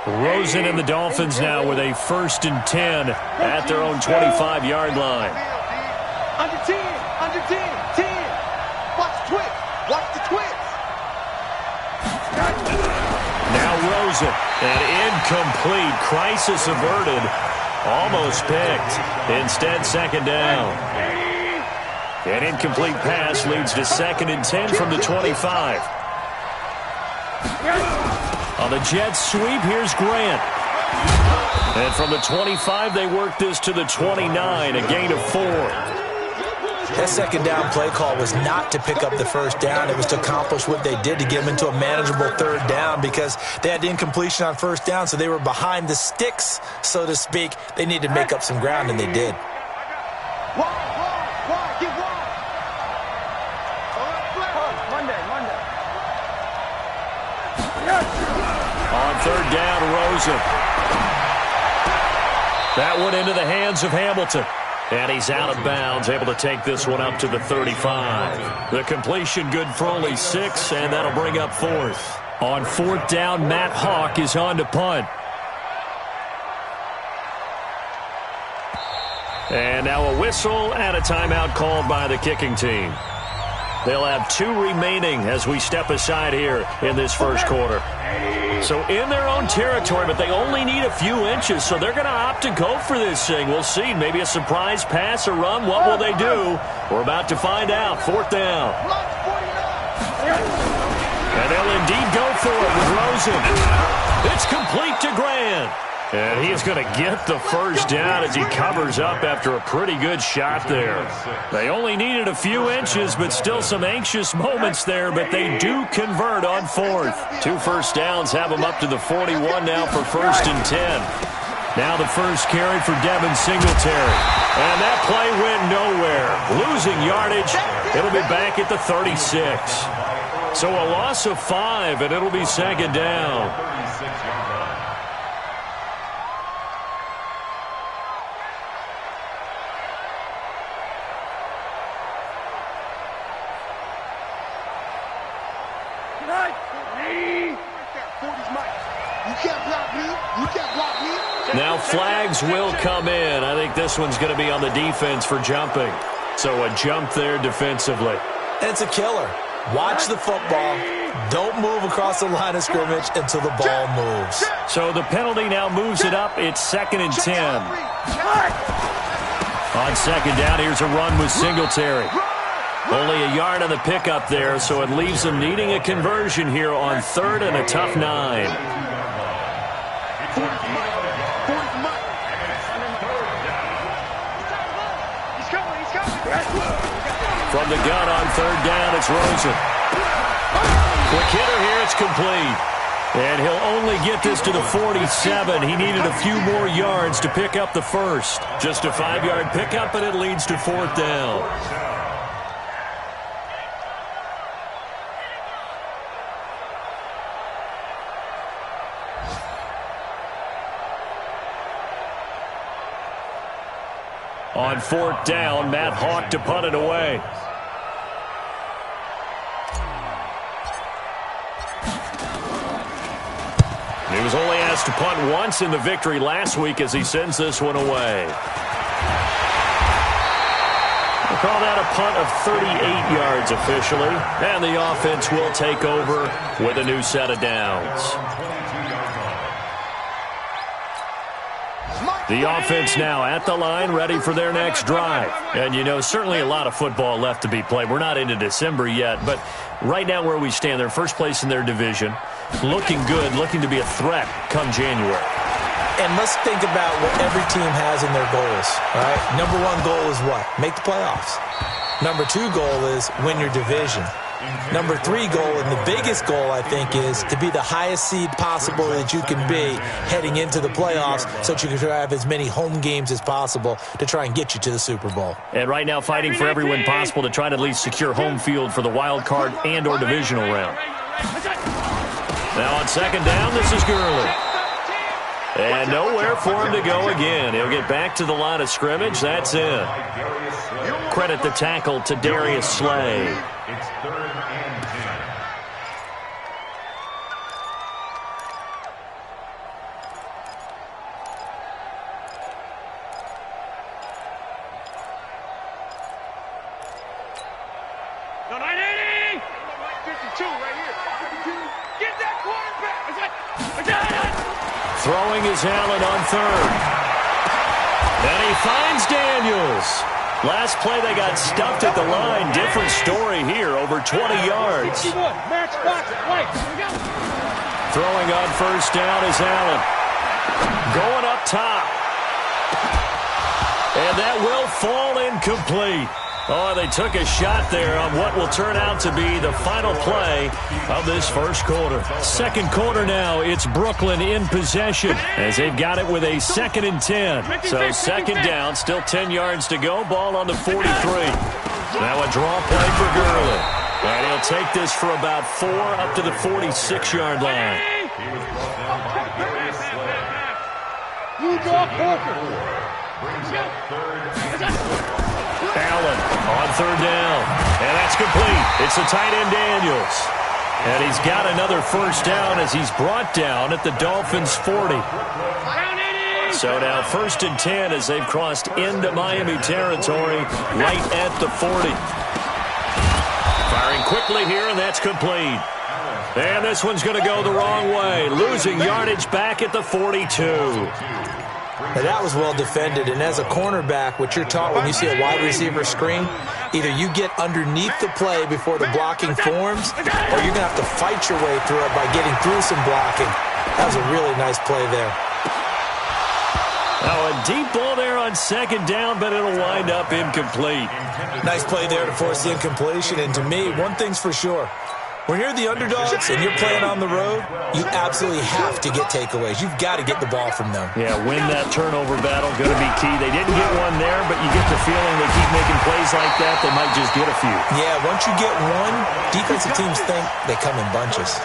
Rosen and the Dolphins now with a 1st and 10 at their own 25-yard line. Under 10, under 10, 10. Watch the twitch, watch the twitch. Now Rosen, and incomplete. Crisis averted. Almost picked. Instead, 2nd down. An incomplete pass leads to 2nd and 10 from the 25. On the Jets sweep, here's Grant. And from the 25, they work this to the 29, a gain of 4. That 2nd down play call was not to pick up the 1st down. It was to accomplish what they did to get them into a manageable 3rd down because they had incompletion on 1st down, so they were behind the sticks, so to speak. They needed to make up some ground, and they did. On 3rd down, Rosen. That one into the hands of Hamilton. And he's out of bounds, able to take this one up to the 35. The completion good for only 6, and that'll bring up 4th. On 4th down, Matt Hawk is on to punt. And now a whistle and a timeout called by the kicking team. They'll have 2 remaining as we step aside here in this 1st quarter. So in their own territory, but they only need a few inches, so they're going to opt to go for this thing. We'll see. Maybe a surprise pass or run. What will they do? We're about to find out. 4th down. And they'll indeed go for it with Rosen. It's complete to Grant. And he's going to get the 1st down as he covers up after a pretty good shot there. They only needed a few inches, but still some anxious moments there, but they do convert on 4th. 2 1st downs have them up to the 41 now for 1st and 10. Now the first carry for Devin Singletary. And that play went nowhere. Losing yardage. It'll be back at the 36. So a loss of 5, and it'll be 2nd down. Now flags will come in. I think this one's going to be on the defense for jumping. So a jump there defensively. It's a killer. Watch the football. Don't move across the line of scrimmage until the ball moves. So the penalty now moves it up. It's 2nd and 10. On 2nd down, here's a run with Singletary. Only a yard on the pickup there, so it leaves them needing a conversion here on 3rd and a tough 9. From the gun on 3rd down, it's Rosen. Quick hitter here, it's complete. And he'll only get this to the 47. He needed a few more yards to pick up the 1st. Just a 5-yard pickup, and it leads to 4th down. On 4th down, Matt Hawk to punt it away. He was only asked to punt once in the victory last week as he sends this one away. We'll call that a punt of 38 yards officially, and the offense will take over with a new set of downs. The offense now at the line, ready for their next drive. And, you know, certainly a lot of football left to be played. We're not into December yet, but right now where we stand, they're first place in their division. Looking good, looking to be a threat come January. And let's think about what every team has in their goals, all right? Number 1 goal is what? Make the playoffs. Number 2 goal is win your division. Number 3 goal, and the biggest goal, I think, is to be the highest seed possible that you can be heading into the playoffs so that you can have as many home games as possible to try and get you to the Super Bowl. And right now fighting for every win possible to try to at least secure home field for the wild card and or divisional round. Now on 2nd down, this is Gurley. And nowhere for him to go again. He'll get back to the line of scrimmage. That's it. Credit the tackle to Darius Slay. It's 3rd and 10. Throwing is Allen on third. And he finds Daniels. Last play they got stuffed at the line. Different story here, over 20 yards. Throwing on first down is Allen. Going up top. And that will fall incomplete. Oh, they took a shot there on what will turn out to be the final play of this first quarter. Second quarter now, it's Brooklyn in possession as they've got it with a 2nd and 10. So second down, still 10 yards to go, ball on the 43. Now a draw play for Gurley. And he'll take this for about 4 up to the 46-yard line. Allen on third down. And that's complete. It's the tight end Daniels. And he's got another first down as he's brought down at the Dolphins' 40. So now 1st and 10 as they've crossed into Miami territory right at the 40. Firing quickly here, and that's complete. And this one's going to go the wrong way. Losing yardage back at the 42. Now that was well defended, and as a cornerback, what you're taught when you see a wide receiver screen, either you get underneath the play before the blocking forms, or you're going to have to fight your way through it by getting through some blocking. That was a really nice play there. Now a deep ball there on second down, but it'll wind up incomplete. Nice play there to force the incompletion, and to me, one thing's for sure. When you're the underdogs and you're playing on the road, you absolutely have to get takeaways. You've got to get the ball from them. Yeah, win that turnover battle, going to be key. They didn't get one there, but you get the feeling they keep making plays like that, they might just get a few. Yeah, once you get one, defensive teams think they come in bunches.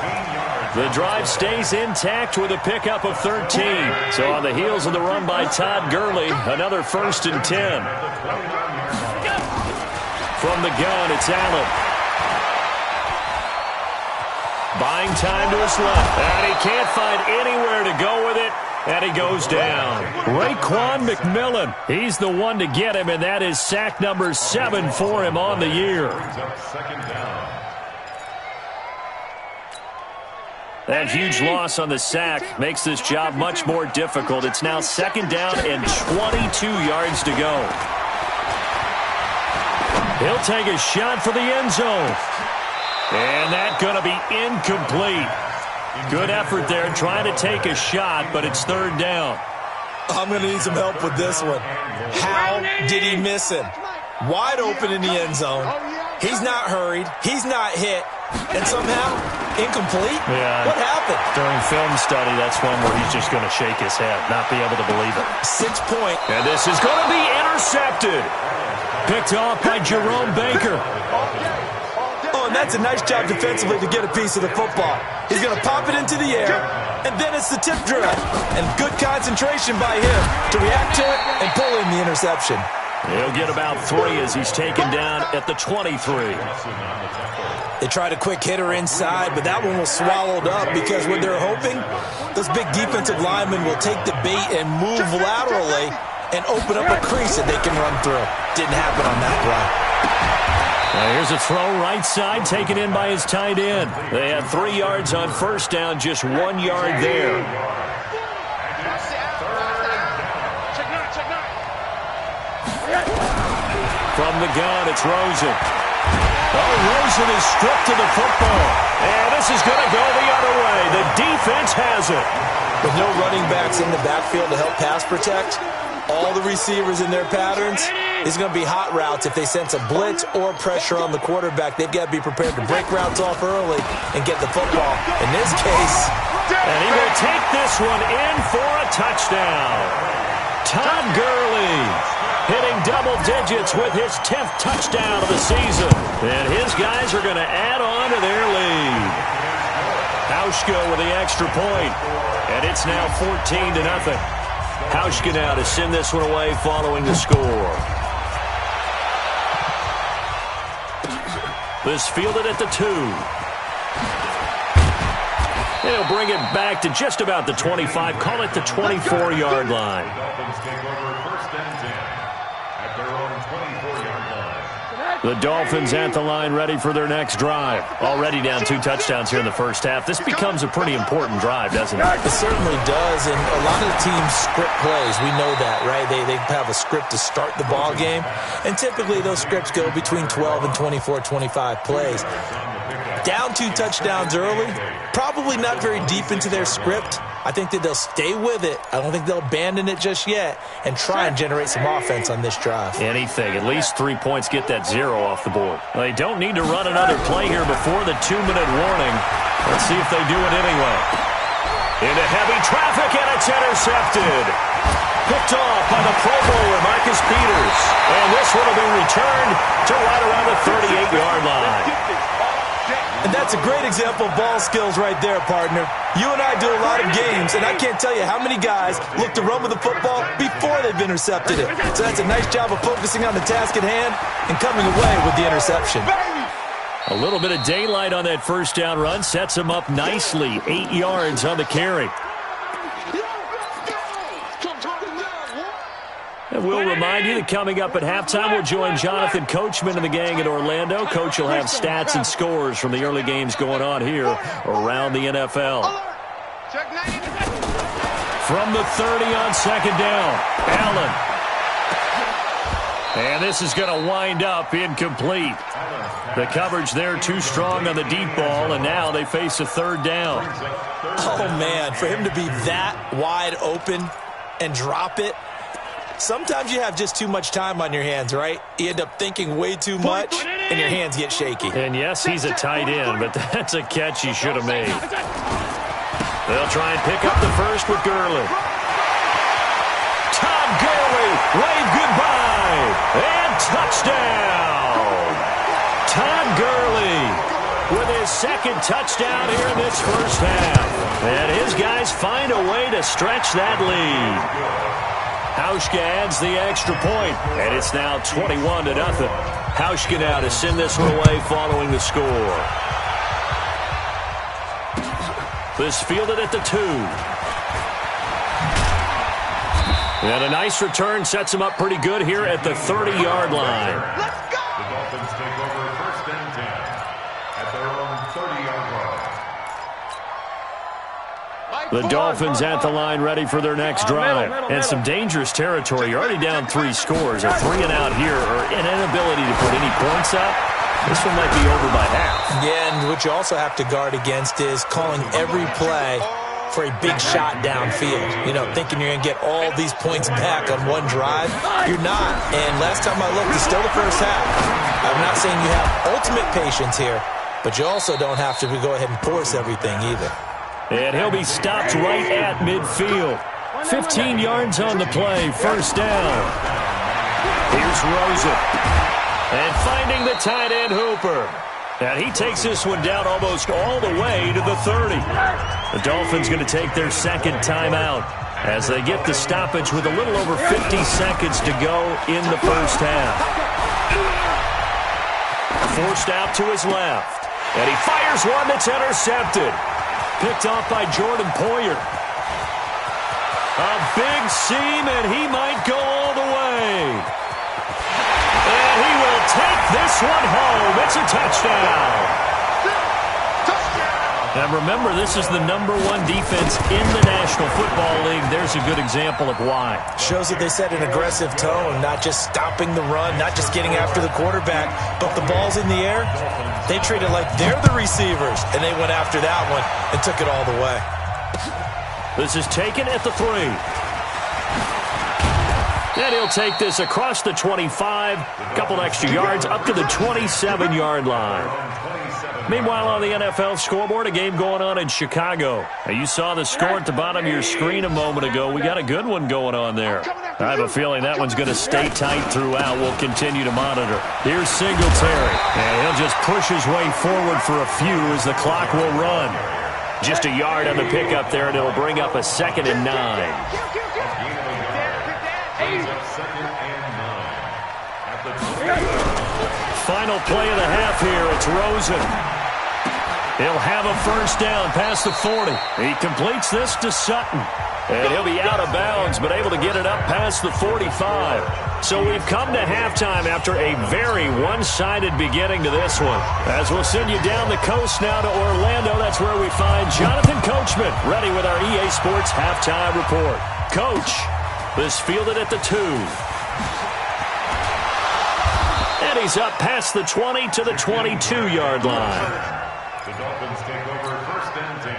The drive stays intact with a pickup of 13. So on the heels of the run by Todd Gurley, another 1st and 10. From the gun, it's Allen. Buying time to his left. And he can't find anywhere to go with it. And he goes down. Raekwon McMillan. He's the one to get him, and that is sack number 7 for him on the year. That huge loss on the sack makes this job much more difficult. It's now 2nd down and 22 yards to go. He'll take a shot for the end zone. And that's going to be incomplete. Good effort there trying to take a shot, but it's 3rd down. I'm going to need some help with this one. How did he miss him? Wide open in the end zone. He's not hurried. He's not hit. And somehow, incomplete? Yeah. What happened? During film study, that's one where he's just going to shake his head, not be able to believe it. 6 point. And this is going to be intercepted. Picked off by Jerome Baker. Oh, and that's a nice job defensively to get a piece of the football. He's going to pop it into the air, and then it's the tip drill. And good concentration by him to react to it and pull in the interception. He'll get about 3 as he's taken down at the 23. They tried a quick hitter inside, but that one was swallowed up because what they're hoping, those big defensive linemen will take the bait and move laterally and open up a crease that they can run through. Didn't happen on that play. Now here's a throw right side taken in by his tight end. They had 3 yards on first down, just 1 yard there. From the gun, it's Rosen. Oh, Rosen is stripped to the football. And this is going to go the other way. The defense has it. With no running backs in the backfield to help pass protect, all the receivers in their patterns, it's going to be hot routes. If they sense a blitz or pressure on the quarterback, they've got to be prepared to break routes off early and get the football. In this case, and he will take this one in for a touchdown. Todd Gurley hitting double digits with his 10th touchdown of the season. And his guys are going to add on to their lead. Hauschka with the extra point. And it's now 14-0. Hauschka now to send this one away following the score. This fielded at the 2. He'll bring it back to just about the 25. Call it the 24-yard line. The Dolphins at the line, ready for their next drive. Already down 2 touchdowns here in the first half. This becomes a pretty important drive, doesn't it? It certainly does, and a lot of the teams script plays. We know that, right? They have a script to start the ball game, and typically those scripts go between 12 and 24, 25 plays. Down 2 touchdowns early, probably not very deep into their script. I think that they'll stay with it. I don't think they'll abandon it just yet and try and generate some offense on this drive. Anything. At least 3 points, get that 0 off the board. They don't need to run another play here before the 2-minute warning. Let's see if they do it anyway. Into heavy traffic, and it's intercepted. Picked off by the Pro Bowler, Marcus Peters. And this one will be returned to right around the 38-yard line. And that's a great example of ball skills right there, partner. You and I do a lot of games, and I can't tell you how many guys look to run with the football before they've intercepted it. So that's a nice job of focusing on the task at hand and coming away with the interception. A little bit of daylight on that first down run sets him up nicely. 8 yards on the carry. And we'll remind you that coming up at halftime, we'll join Jonathan Coachman and the gang in Orlando. Coach will have stats and scores from the early games going on here around the NFL. From the 30 on second down, Allen. And this is going to wind up incomplete. The coverage there too strong on the deep ball, and now they face a third down. Oh, man, for him to be that wide open and drop it. Sometimes you have just too much time on your hands, right? You end up thinking way too much, and your hands get shaky. And yes, he's a tight end, but that's a catch he should have made. They'll try and pick up the first with Gurley. Todd Gurley, wave goodbye, and touchdown. Todd Gurley with his second touchdown here in this first half. And his guys find a way to stretch that lead. Hauschka adds the extra point, and it's now 21-0. Hauschka now to send this one away following the score. This fielded at the 2. And a nice return sets him up pretty good here at the 30-yard line. Let's go! The Dolphins take over first and 10 at their own 30-yard line. The Dolphins at the line, ready for their next drive. And some dangerous territory. You're already down 3 scores. A 3 and out here, or an inability to put any points up. This one might be over by half. Yeah, and what you also have to guard against is calling every play for a big shot downfield. You know, thinking you're going to get all these points back on one drive. You're not. And last time I looked, it's still the first half. I'm not saying you have ultimate patience here, but you also don't have to go ahead and force everything either. And he'll be stopped right at midfield. 15 yards on the play, first down. Here's Rosen. And finding the tight end Hooper. And he takes this one down almost all the way to the 30. The Dolphins going to take their second timeout as they get the stoppage with a little over 50 seconds to go in the first half. Forced out to his left. And he fires one that's intercepted. Picked off by Jordan Poyer. A big seam, and he might go all the way. And he will take this one home. It's a touchdown. And remember, this is the #1 defense in the National Football League. There's a good example of why. Shows that they set an aggressive tone, not just stopping the run, not just getting after the quarterback, but the ball's in the air. They treat it like they're the receivers, and they went after that one and took it all the way. This is taken at the 3. And he'll take this across the 25, a couple extra yards, up to the 27-yard line. Meanwhile, on the NFL scoreboard, a game going on in Chicago. Now, you saw the score at the bottom of your screen a moment ago. We got a good one going on there. I have a feeling that one's going to stay tight throughout. We'll continue to monitor. Here's Singletary. And he'll just push his way forward for a few as the clock will run. Just a yard on the pickup there, and it'll bring up a 2nd and 9. Final play of the half here. It's Rosen. He'll have a first down past the 40. He completes this to Sutton. And he'll be out of bounds downs, but able to get it up past the 45. So we've come to halftime after a very one-sided beginning to this one. As we'll send you down the coast now to Orlando, that's where we find Jonathan Coachman, ready with our EA Sports halftime report. Coach, this fielded at the 2. And he's up past the 20 to the 22-yard line. The Dolphins take over first and 10.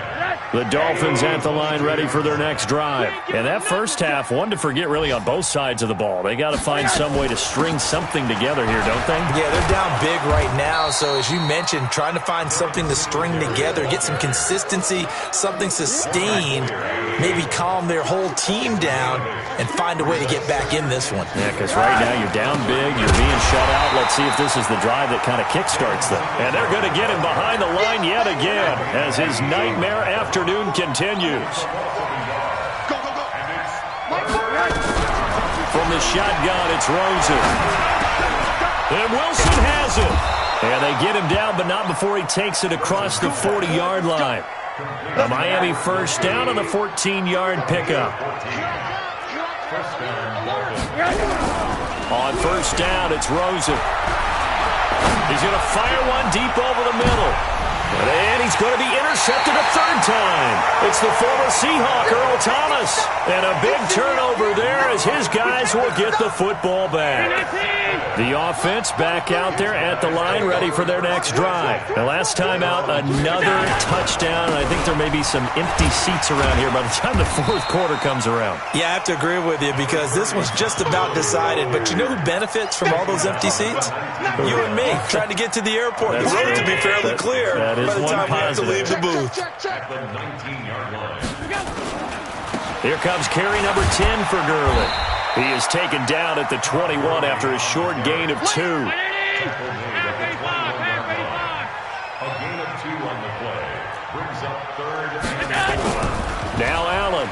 The Dolphins at the line ready for their next drive. And that first half, one to forget really on both sides of the ball. They got to find some way to string something together here, don't they? Yeah, they're down big right now. So as you mentioned, trying to find something to string together, get some consistency, something sustained, maybe calm their whole team down and find a way to get back in this one. Yeah, because right now you're down big, you're being shut out. Let's see if this is the drive that kind of kickstarts them. And they're going to get him behind the line yet again as his nightmare afternoon continues. From the shotgun, it's Rosen. And Wilson has it. And they get him down, but not before he takes it across the 40-yard line. A Miami first down on the 14-yard pickup. On first down, it's Rosen. He's going to fire one deep over the middle. And he's going to be intercepted a third time. It's the former Seahawk, Earl Thomas. And a big turnover there as his guys will get the football back. The offense back out there at the line ready for their next drive. The last time out, another touchdown. I think there may be some empty seats around here by the time the fourth quarter comes around. Yeah, I have to agree with you because this one's just about decided. But you know who benefits from all those empty seats? You and me, trying to get to the airport. The road to be fairly clear that is by the one time positive. we have to leave the booth. At the 19-yard line. Here comes carry number 10 for Gurley. He is taken down at the 21 after a short gain of 2. A gain of 2 on the play. Brings up third and 4. Now Allen.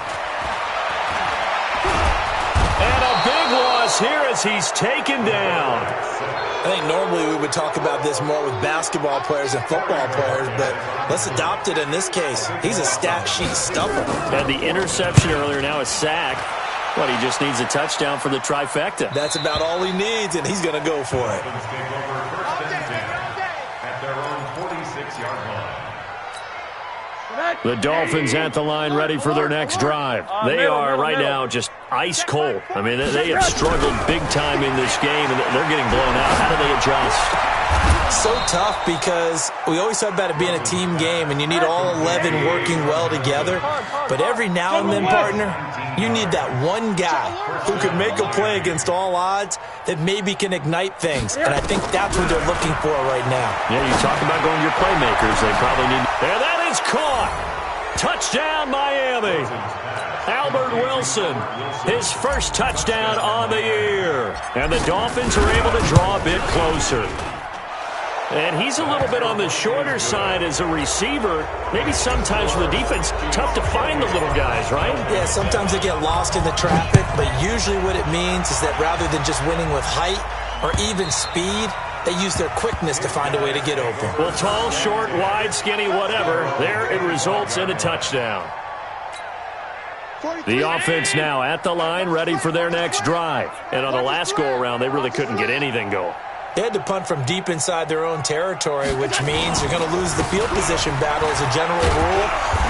And a big loss here as he's taken down. I think normally we would talk about this more with basketball players and football players, but let's adopt it in this case. He's a stat sheet stuffer. Had the interception earlier, now a sack. But he just needs a touchdown for the trifecta. That's about all he needs, and he's going to go for it. Dolphins take over first and 10 at their own 46-yard line. The Dolphins at the line ready for their next drive. They are right now just ice cold. I mean, they have struggled big time in this game, and they're getting blown out. How do they adjust? So tough because we always talk about it being a team game, and you need all 11 working well together. But every now and then, partner, you need that one guy who can make a play against all odds that maybe can ignite things. And I think that's what they're looking for right now. Yeah, you talk about going to your playmakers. They probably need. And that is caught. Touchdown, Miami. Albert Wilson, his first touchdown on the year. And the Dolphins are able to draw a bit closer. And he's a little bit on the shorter side as a receiver. Maybe sometimes for the defense, tough to find the little guys, right? Yeah, sometimes they get lost in the traffic, but usually what it means is that rather than just winning with height or even speed, they use their quickness to find a way to get open. Well, tall, short, wide, skinny, whatever, there it results in a touchdown. The offense now at the line, ready for their next drive. And on the last go-around, they really couldn't get anything going. They had to punt from deep inside their own territory, which means they're going to lose the field position battle as a general rule.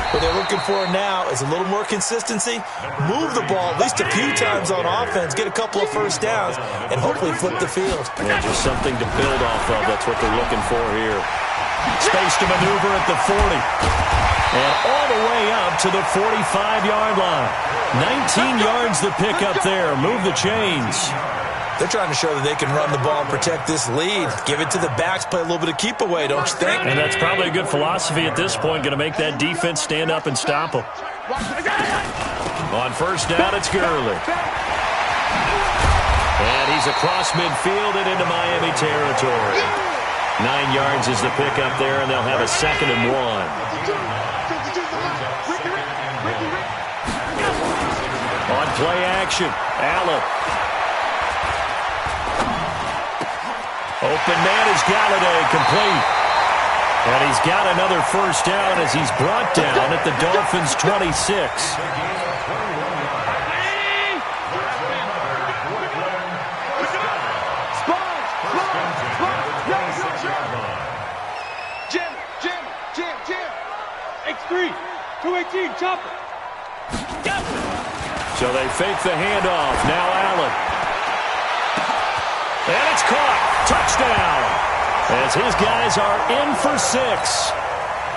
What they're looking for now is a little more consistency, move the ball at least a few times on offense, get a couple of first downs, and hopefully flip the field. Yeah, just something to build off of. That's what they're looking for here. Space to maneuver at the 40. And all the way up to the 45-yard line. 19 yards the pick up there. Move the chains. They're trying to show that they can run the ball and protect this lead. Give it to the backs, play a little bit of keep away, don't you think? And that's probably a good philosophy at this point, going to make that defense stand up and stop them. On first down, it's Gurley. And he's across midfield and into Miami territory. 9 yards is the pickup there, and they'll have a 2nd and 1. On play action, Allen. Open man is Galladay, complete. And he's got another first down as he's brought down at the Dolphins' 26. So they fake the handoff. Now Allen. And it's caught. Touchdown. As his guys are in for 6.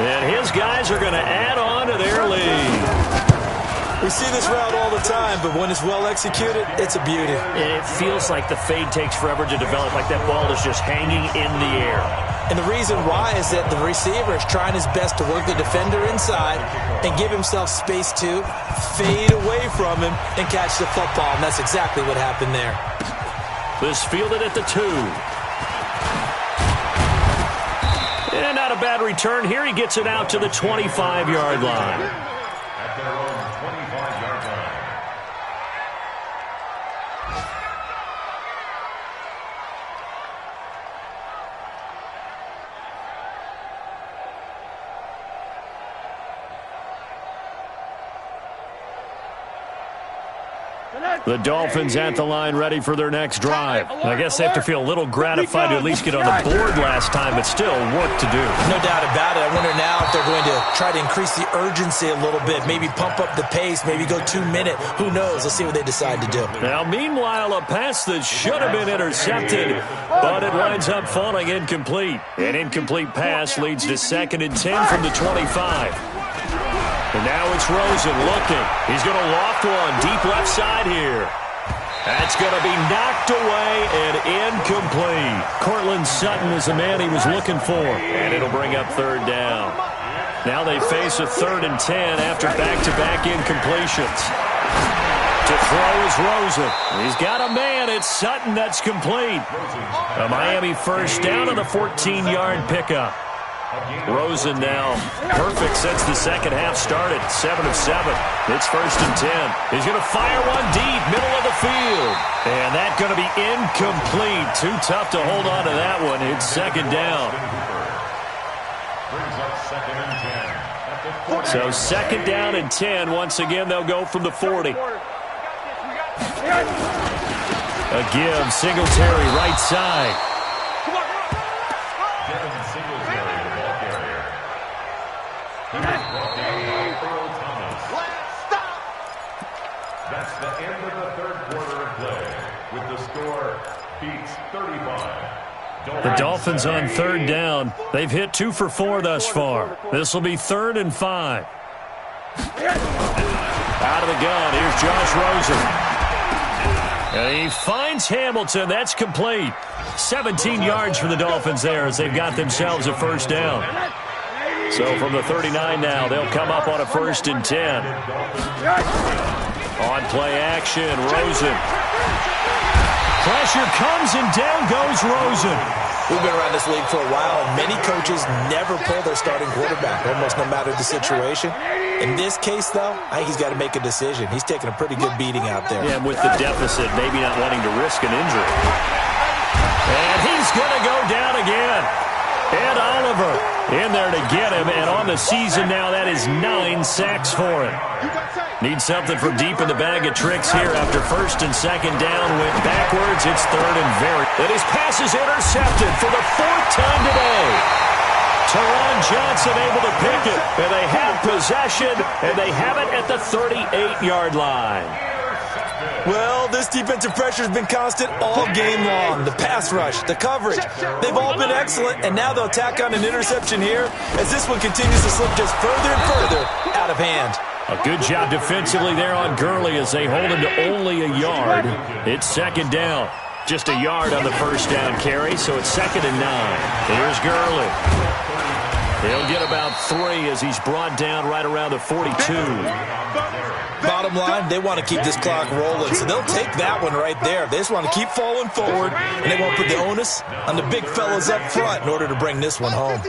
And his guys are going to add on to their lead. We see this route all the time, but when it's well executed, it's a beauty. It feels like the fade takes forever to develop, like that ball is just hanging in the air. And the reason why is that the receiver is trying his best to work the defender inside and give himself space to fade away from him and catch the football, and that's exactly what happened there. This fielded at the 2. And not a bad return here. He gets it out to the 25-yard line. At their own 25-yard line. The Dolphins at the line ready for their next drive. I guess they have to feel a little gratified to at least get on the board last time, but still work to do. No doubt about it. I wonder now if they're going to try to increase the urgency a little bit, maybe pump up the pace, maybe go 2-minute. Who knows? Let's see what they decide to do. Now, meanwhile, a pass that should have been intercepted, but it winds up falling incomplete. An incomplete pass leads to 2nd and 10 from the 25. And now it's Rosen looking. He's going to loft one deep left side here. That's going to be knocked away and incomplete. Cortland Sutton is the man he was looking for. And it'll bring up 3rd down. Now they face a 3rd and 10 after back-to-back incompletions. To throw is Rosen. He's got a man. It's Sutton. That's complete. A Miami first down on the 14-yard pickup. Rosen now perfect since the second half started. 7 of 7. It's 1st and 10. He's going to fire one deep, middle of the field. And that's going to be incomplete. Too tough to hold on to that one. It's 2nd down. So 2nd down and 10. Once again, they'll go from the 40. A give, Singletary right side. That's the end of the 3rd quarter of play, with the score beats 35. The Dolphins on 3rd down. They've hit 2 for 4 thus far. This will be 3rd and 5. Out of the gun, here's Josh Rosen. And he finds Hamilton. That's complete. 17 yards for the Dolphins there as they've got themselves a 1st down. So from the 39 now, they'll come up on a 1st and 10. On play action, Rosen. Pressure comes and down goes Rosen. We've been around this league for a while, and many coaches never pull their starting quarterback, almost no matter the situation. In this case, though, I think he's got to make a decision. He's taking a pretty good beating out there. Yeah, with the deficit, maybe not wanting to risk an injury. And he's going to go down again. Ed Oliver in there to get him, and on the season now, that is 9 sacks for him. Needs something from deep in the bag of tricks here after 1st and 2nd down. Went backwards. It's 3rd and very. And his pass is intercepted for the 4th time today. Teron Johnson able to pick it, and they have possession, and they have it at the 38-yard line. Well, this defensive pressure has been constant all game long. The pass rush, the coverage, they've all been excellent, and now they'll tack on an interception here as this one continues to slip just further and further out of hand. A good job defensively there on Gurley as they hold him to only a yard. It's 2nd down. Just a yard on the 1st down carry, so it's 2nd and 9. Here's Gurley. He'll get about 3 as he's brought down right around the 42. Bottom line, they want to keep this clock rolling, so they'll take that one right there. They just want to keep falling forward, and they won't put the onus on the big fellas up front in order to bring this one home.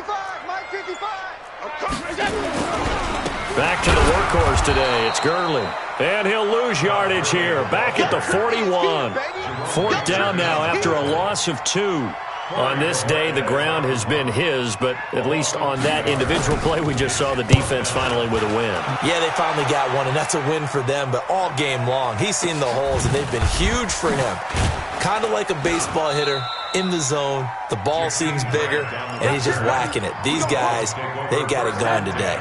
Back to the workhorse today. It's Gurley. And he'll lose yardage here. Back at the 41. 4th down now after a loss of 2. On this day, the ground has been his, but at least on that individual play, we just saw the defense finally with a win. Yeah, they finally got one, and that's a win for them, but all game long, he's seen the holes, and they've been huge for him. Kind of like a baseball hitter in the zone. The ball seems bigger, and he's just whacking it. These guys, they've got it going today.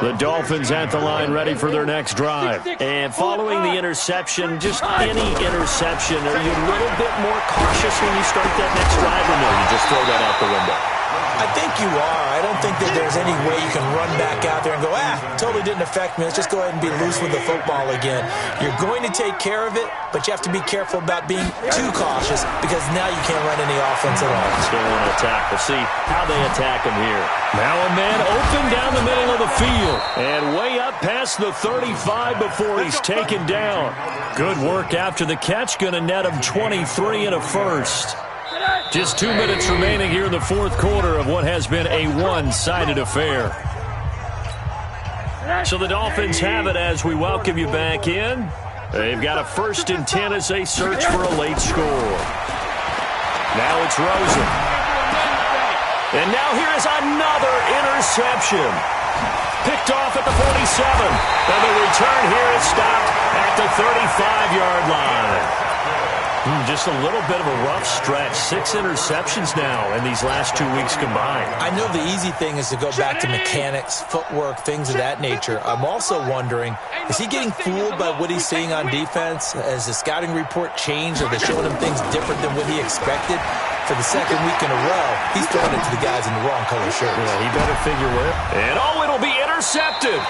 The Dolphins at the line ready for their next drive. And following the interception, just any interception, are you a little bit more cautious when you start that next drive, or no, you just throw that out the window? I think you are. I don't think that there's any way you can run back out there and go, totally didn't affect me. Let's just go ahead and be loose with the football again. You're going to take care of it, but you have to be careful about being too cautious because now you can't run any offense at all. Still want to attack. We'll see how they attack him here. Now a man open down the middle of the field and way up past the 35 before he's taken down. Good work after the catch. Going to net him 23 and a first. Just 2 minutes remaining here in the fourth quarter of what has been a one-sided affair. So the Dolphins have it as we welcome you back in. They've got a 1st and 10 as they search for a late score. Now it's Rosen. And now here is another interception. Picked off at the 47. And the return here is stopped at the 35-yard line. Just a little bit of a rough stretch. 6 interceptions now in these last 2 weeks combined. I know the easy thing is to go back to mechanics, footwork, things of that nature. I'm also wondering, is he getting fooled by what he's seeing on defense? Has the scouting report changed? Are they showing him things different than what he expected? For the second week in a row, he's throwing it to the guys in the wrong color shirts. Yeah, he better figure it. And it'll be intercepted.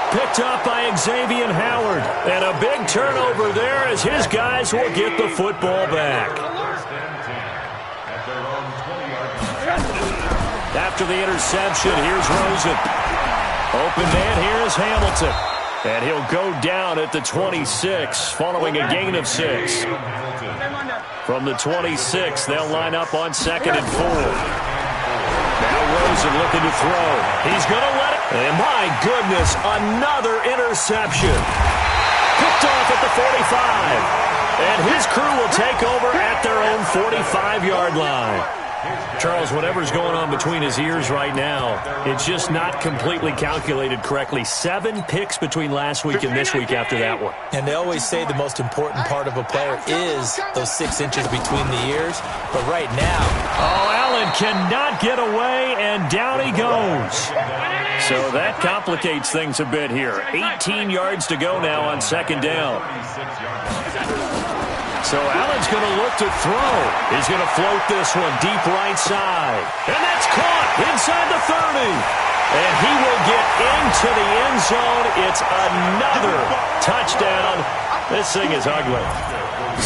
Picked up by Xavier Howard. And a big turnover there as his guys will get the football back. After the interception, here's Rosen. Open man, here is Hamilton. And he'll go down at the 26, following a gain of 6. From the 26, they'll line up on 2nd and 4. Now Rosen looking to throw. He's going to let it. And my goodness, another interception. Picked off at the 45. And his crew will take over at their own 45-yard line. Charles, whatever's going on between his ears right now, it's just not completely calculated correctly. 7 picks between last week and this week after that one. And they always say the most important part of a player is those 6 inches between the ears. But right now... Oh, Allen cannot get away, and down he goes. So that complicates things a bit here. 18 yards to go now on 2nd down. So Allen's going to look to throw. He's going to float this one deep right side. And that's caught inside the 30. And he will get into the end zone. It's another touchdown. This thing is ugly.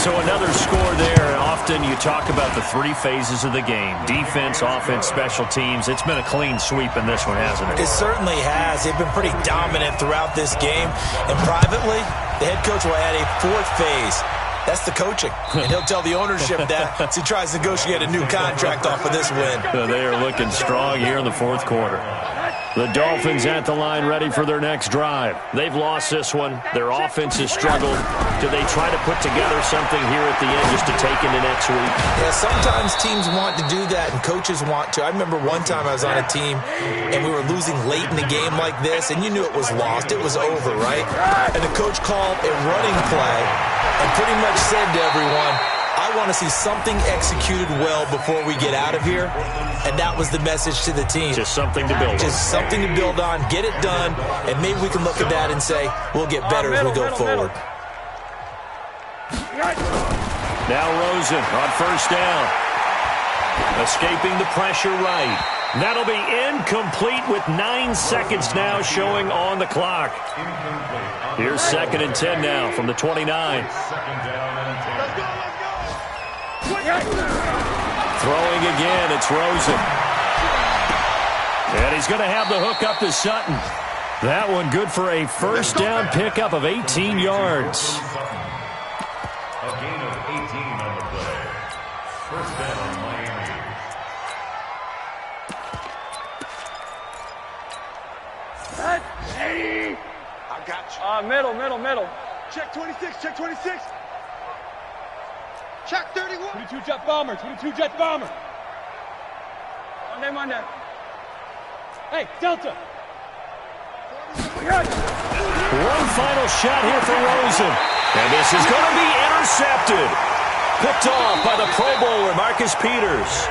So another score there. Often you talk about the 3 phases of the game. Defense, offense, special teams. It's been a clean sweep in this one, hasn't it? It certainly has. They've been pretty dominant throughout this game. And privately, the head coach will add a 4th phase. That's the coaching. And he'll tell the ownership that as he tries to negotiate a new contract off of this win. They are looking strong here in the fourth quarter. The Dolphins at the line ready for their next drive. They've lost this one. Their offense has struggled. Do they try to put together something here at the end just to take into next week? Yeah, sometimes teams want to do that and coaches want to. I remember one time I was on a team and we were losing late in the game like this and you knew it was lost. It was over, right? And the coach called a running play and pretty much said to everyone, I want to see something executed well before we get out of here. And that was the message to the team. Just something to build on. Just something to build on, get it done, and maybe we can look at that and say, we'll get better as we go forward. Now Rosen on 1st down. Escaping the pressure right. That'll be incomplete with 9 seconds now showing on the clock. Here's 2nd and 10 now from the 29. Throwing again, it's Rosen. And he's going to have the hook up to Sutton. That one good for a 1st down pickup of 18 yards. A gain of 18 on the play. 1st down, Miami. I got you. Middle. Check 26, check 26. Check 31. 22 jet bomber. Monday. Hey, Delta. One final shot here for Rosen. And this is going to be intercepted. Picked off by the Pro Bowler, Marcus Peters.